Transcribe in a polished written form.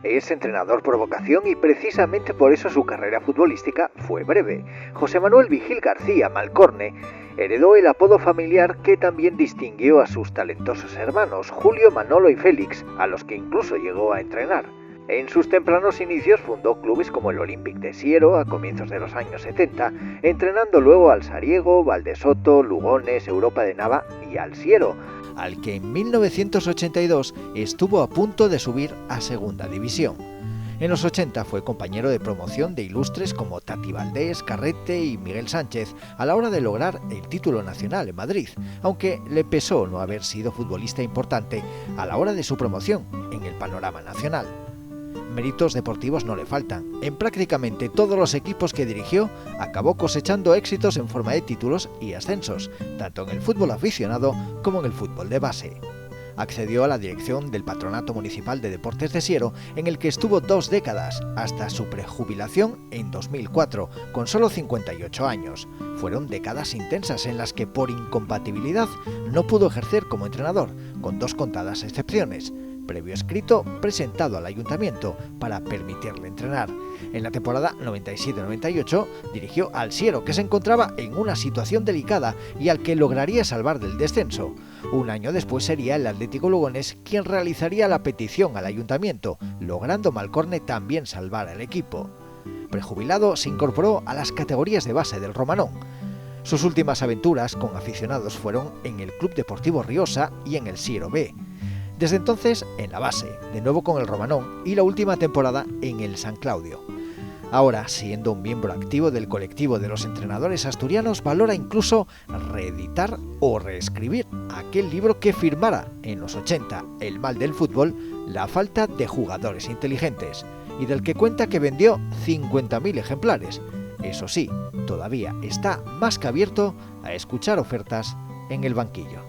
Es entrenador por vocación y precisamente por eso su carrera futbolística fue breve. José Manuel Vigil García Malcorne heredó el apodo familiar que también distinguió a sus talentosos hermanos Julio, Manolo y Félix, a los que incluso llegó a entrenar. En sus tempranos inicios fundó clubes como el Olympique de Siero a comienzos de los años 70, entrenando luego al Sariego, Valdesoto, Lugones, Europa de Nava y al Siero, al que en 1982 estuvo a punto de subir a Segunda División. En los 80 fue compañero de promoción de ilustres como Tati Valdés, Carrete y Miguel Sánchez a la hora de lograr el título nacional en Madrid, aunque le pesó no haber sido futbolista importante a la hora de su promoción en el panorama nacional. Méritos deportivos no le faltan. En prácticamente todos los equipos que dirigió, acabó cosechando éxitos en forma de títulos y ascensos, tanto en el fútbol aficionado como en el fútbol de base. Accedió a la dirección del Patronato Municipal de Deportes de Siero, en el que estuvo 2 décadas, hasta su prejubilación en 2004, con solo 58 años. Fueron décadas intensas en las que por incompatibilidad no pudo ejercer como entrenador, con 2 contadas excepciones. Previo escrito presentado al ayuntamiento para permitirle entrenar. En la temporada 97-98 dirigió al Siero, que se encontraba en una situación delicada y al que lograría salvar del descenso. Un año después sería el Atlético Lugones quien realizaría la petición al ayuntamiento, logrando Malcorne también salvar al equipo. Prejubilado, se incorporó a las categorías de base del Romanón. Sus últimas aventuras con aficionados fueron en el Club Deportivo Riosa y en el Siero B. Desde entonces en la base, de nuevo con el Romanón y la última temporada en el San Claudio. Ahora, siendo un miembro activo del colectivo de los entrenadores asturianos, valora incluso reeditar o reescribir aquel libro que firmara en los 80, El mal del fútbol, la falta de jugadores inteligentes, y del que cuenta que vendió 50.000 ejemplares. Eso sí, todavía está más que abierto a escuchar ofertas en el banquillo.